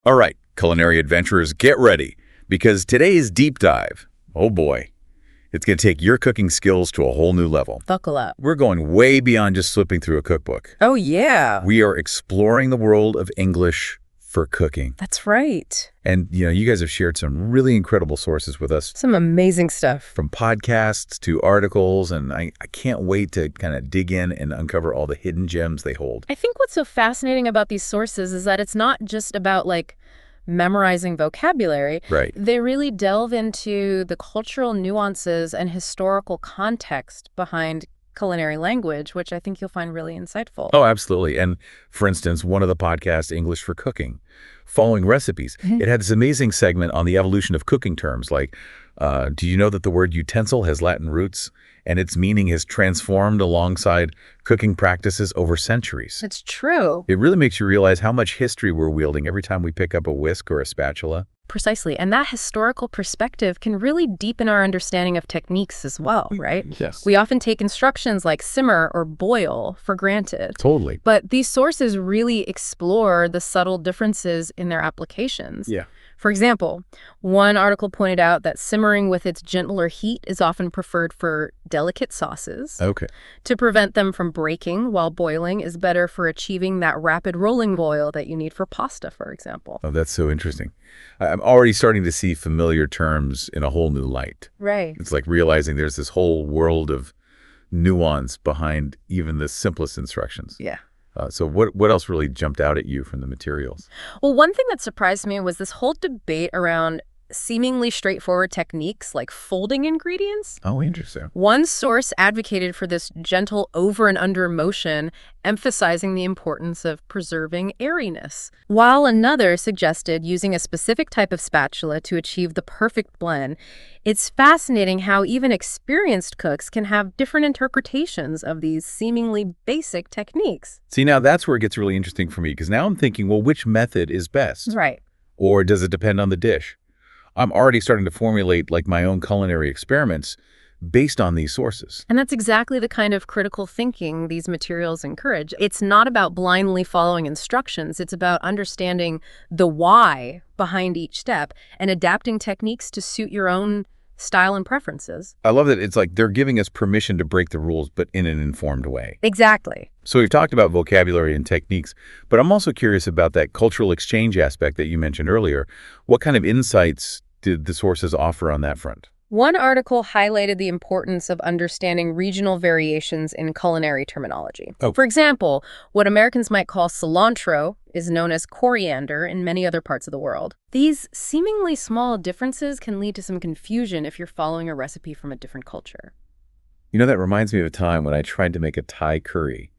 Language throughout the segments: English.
All right, culinary adventurers, get ready, because today's deep dive, oh boy, it's going to take your cooking skills to a whole new level. Buckle up. We're going way beyond just flipping through a cookbook. Oh, yeah. We are exploring the world of English for cooking. That's right. And, you guys have shared some really incredible sources with us. Some amazing stuff. From podcasts to articles, and I can't wait to kind of dig in and uncover all the hidden gems they hold. I think what's so fascinating about these sources is that it's not just about, memorizing vocabulary. Right. They really delve into the cultural nuances and historical context behind culinary language, which I think you'll find really insightful. Oh, absolutely. And for instance, one of the podcasts, English for Cooking, following recipes, it had this amazing segment on the evolution of cooking terms, like, do you know that the word utensil has Latin roots and its meaning has transformed alongside cooking practices over centuries? It's true. It really makes you realize how much history we're wielding every time we pick up a whisk or a spatula. Precisely. And that historical perspective can really deepen our understanding of techniques as well, right? Yes. We often take instructions like simmer or boil for granted. Totally. But these sources really explore the subtle differences in their applications. Yeah. For example, one article pointed out that simmering with its gentler heat is often preferred for delicate sauces. Okay. To prevent them from breaking while boiling is better for achieving that rapid rolling boil that you need for pasta, for example. Oh, that's so interesting. I'm already starting to see familiar terms in a whole new light. Right. It's like realizing there's this whole world of nuance behind even the simplest instructions. Yeah. So what else really jumped out at you from the materials? Well, one thing that surprised me was this whole debate around seemingly straightforward techniques like folding ingredients. Oh, interesting. One source advocated for this gentle over and under motion, emphasizing the importance of preserving airiness, while another suggested using a specific type of spatula to achieve the perfect blend. It's fascinating how even experienced cooks can have different interpretations of these seemingly basic techniques. See, now that's where it gets really interesting for me, because now I'm thinking, well, which method is best? Right. Or does it depend on the dish? I'm already starting to formulate my own culinary experiments based on these sources. And that's exactly the kind of critical thinking these materials encourage. It's not about blindly following instructions. It's about understanding the why behind each step and adapting techniques to suit your own style and preferences. I love that it's like they're giving us permission to break the rules, but in an informed way. Exactly. So we've talked about vocabulary and techniques, but I'm also curious about that cultural exchange aspect that you mentioned earlier. What kind of insights did the sources offer on that front? One article highlighted the importance of understanding regional variations in culinary terminology. Oh. For example, what Americans might call cilantro is known as coriander in many other parts of the world. These seemingly small differences can lead to some confusion if you're following a recipe from a different culture. That reminds me of a time when I tried to make a Thai curry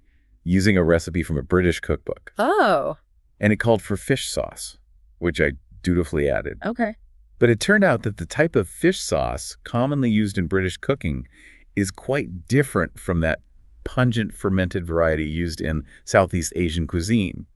using a recipe from a British cookbook. Oh. And it called for fish sauce, which I dutifully added. Okay. But it turned out that the type of fish sauce commonly used in British cooking is quite different from that pungent fermented variety used in Southeast Asian cuisine.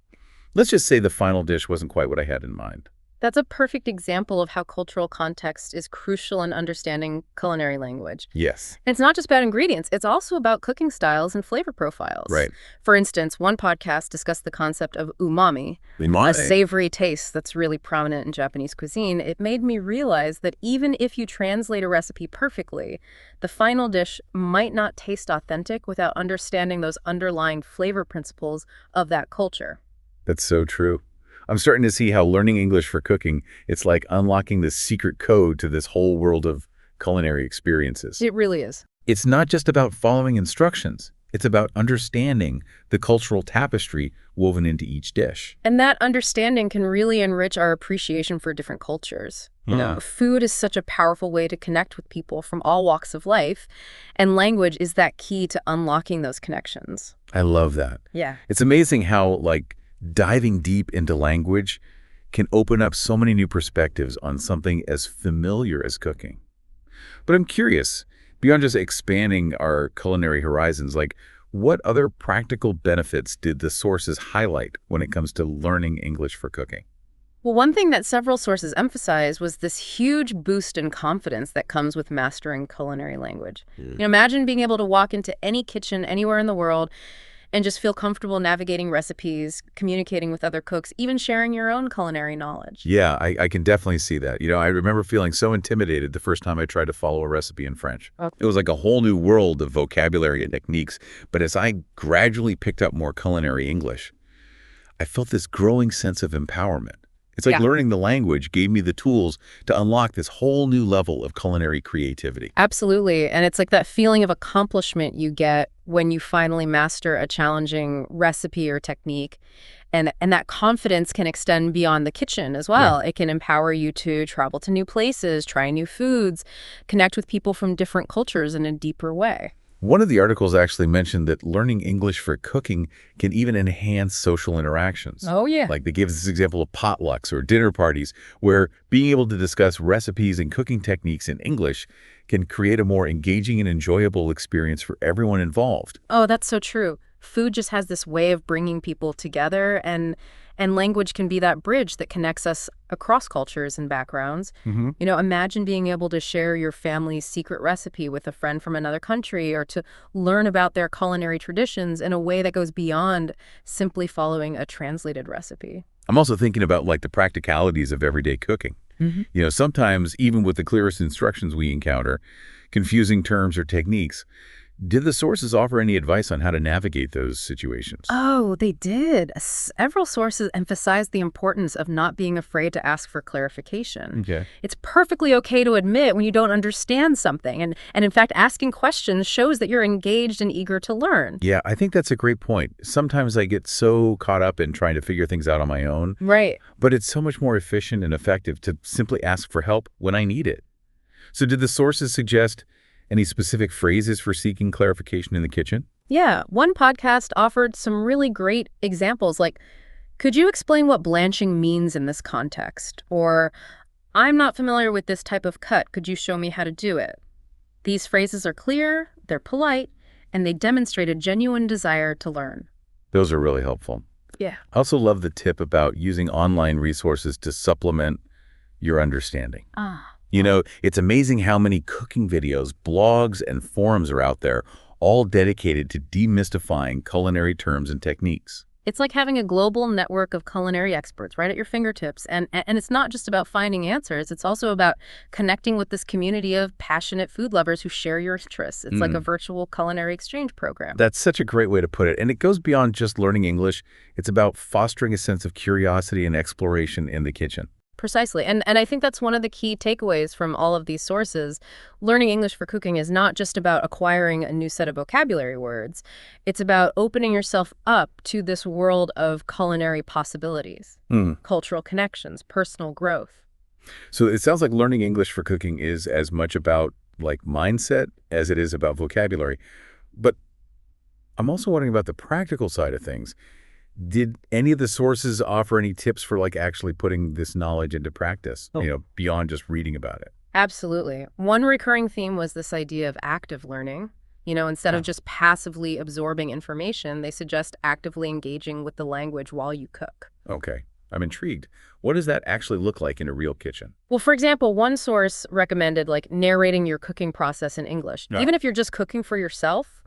Let's just say the final dish wasn't quite what I had in mind. That's a perfect example of how cultural context is crucial in understanding culinary language. Yes. And it's not just about ingredients, it's also about cooking styles and flavor profiles. Right. For instance, one podcast discussed the concept of umami, a savory taste that's really prominent in Japanese cuisine. It made me realize that even if you translate a recipe perfectly, the final dish might not taste authentic without understanding those underlying flavor principles of that culture. That's so true. I'm starting to see how learning English for cooking, it's like unlocking the secret code to this whole world of culinary experiences. It really is. It's not just about following instructions. It's about understanding the cultural tapestry woven into each dish. And that understanding can really enrich our appreciation for different cultures. Food is such a powerful way to connect with people from all walks of life, and language is that key to unlocking those connections. I love that. Yeah. It's amazing how, diving deep into language can open up so many new perspectives on something as familiar as cooking. But I'm curious, beyond just expanding our culinary horizons, what other practical benefits did the sources highlight when it comes to learning English for cooking? Well, one thing that several sources emphasized was this huge boost in confidence that comes with mastering culinary language. Imagine being able to walk into any kitchen anywhere in the world and just feel comfortable navigating recipes, communicating with other cooks, even sharing your own culinary knowledge. Yeah, I can definitely see that. I remember feeling so intimidated the first time I tried to follow a recipe in French. Okay. It was like a whole new world of vocabulary and techniques. But as I gradually picked up more culinary English, I felt this growing sense of empowerment. It's like Yeah. learning the language gave me the tools to unlock this whole new level of culinary creativity. Absolutely. And it's like that feeling of accomplishment you get when you finally master a challenging recipe or technique. And that confidence can extend beyond the kitchen as well. It can empower you to travel to new places, try new foods, connect with people from different cultures in a deeper way. One of the articles actually mentioned that learning English for cooking can even enhance social interactions. Oh, yeah. Like they give this example of potlucks or dinner parties where being able to discuss recipes and cooking techniques in English can create a more engaging and enjoyable experience for everyone involved. Oh, that's so true. Food just has this way of bringing people together, and language can be that bridge that connects us across cultures and backgrounds. Imagine being able to share your family's secret recipe with a friend from another country, or to learn about their culinary traditions in a way that goes beyond simply following a translated recipe. I'm also thinking about like the practicalities of everyday cooking. Sometimes even with the clearest instructions we encounter, confusing terms or techniques. Did the sources offer any advice on how to navigate those situations? Oh, they did. Several sources emphasized the importance of not being afraid to ask for clarification. Okay. It's perfectly okay to admit when you don't understand something. And in fact, asking questions shows that you're engaged and eager to learn. Yeah, I think that's a great point. Sometimes I get so caught up in trying to figure things out on my own, Right. but it's so much more efficient and effective to simply ask for help when I need it. So did the sources suggest any specific phrases for seeking clarification in the kitchen? Yeah. One podcast offered some really great examples like, could you explain what blanching means in this context? Or, I'm not familiar with this type of cut. Could you show me how to do it? These phrases are clear, they're polite, and they demonstrate a genuine desire to learn. Those are really helpful. Yeah. I also love the tip about using online resources to supplement your understanding. It's amazing how many cooking videos, blogs, and forums are out there, all dedicated to demystifying culinary terms and techniques. It's like having a global network of culinary experts right at your fingertips. And it's not just about finding answers. It's also about connecting with this community of passionate food lovers who share your interests. It's like a virtual culinary exchange program. That's such a great way to put it. And it goes beyond just learning English. It's about fostering a sense of curiosity and exploration in the kitchen. Precisely. And I think that's one of the key takeaways from all of these sources. Learning English for cooking is not just about acquiring a new set of vocabulary words. It's about opening yourself up to this world of culinary possibilities, cultural connections, personal growth. So it sounds like learning English for cooking is as much about like mindset as it is about vocabulary. But I'm also wondering about the practical side of things. Did any of the sources offer any tips for like actually putting this knowledge into practice, beyond just reading about it? Absolutely. One recurring theme was this idea of active learning. Instead of just passively absorbing information, they suggest actively engaging with the language while you cook. Okay. I'm intrigued. What does that actually look like in a real kitchen? Well, for example, one source recommended like narrating your cooking process in English. Yeah. Even if you're just cooking for yourself,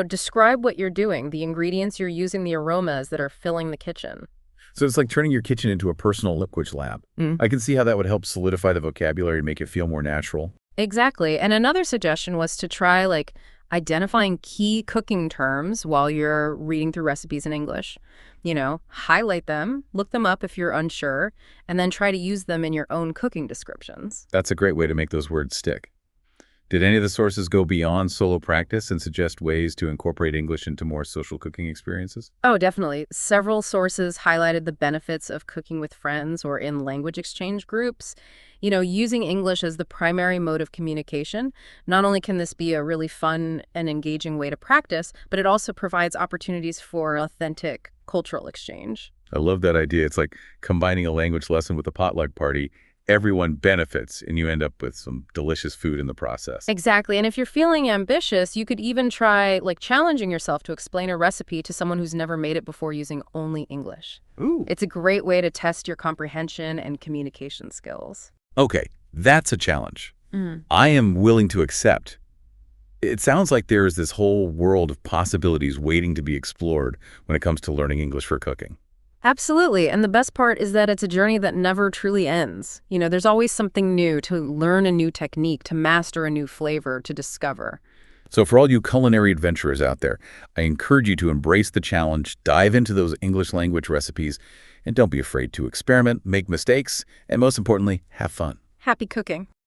describe what you're doing, the ingredients you're using, the aromas that are filling the kitchen. So it's like turning your kitchen into a personal language lab. I can see how that would help solidify the vocabulary and make it feel more natural. Exactly. And another suggestion was to try like identifying key cooking terms while you're reading through recipes in English. Highlight them, look them up if you're unsure, and then try to use them in your own cooking descriptions. That's a great way to make those words stick. Did any of the sources go beyond solo practice and suggest ways to incorporate English into more social cooking experiences? Oh, definitely. Several sources highlighted the benefits of cooking with friends or in language exchange groups. Using English as the primary mode of communication, not only can this be a really fun and engaging way to practice, but it also provides opportunities for authentic cultural exchange. I love that idea. It's like combining a language lesson with a potluck party. Everyone benefits, and you end up with some delicious food in the process. Exactly. And if you're feeling ambitious, you could even try like challenging yourself to explain a recipe to someone who's never made it before using only English. Ooh. It's a great way to test your comprehension and communication skills. Okay, that's a challenge. I am willing to accept. It sounds like there is this whole world of possibilities waiting to be explored when it comes to learning English for cooking. Absolutely. And the best part is that it's a journey that never truly ends. There's always something new to learn, a new technique, to master a new flavor, to discover. So for all you culinary adventurers out there, I encourage you to embrace the challenge, dive into those English language recipes, and don't be afraid to experiment, make mistakes, and most importantly, have fun. Happy cooking.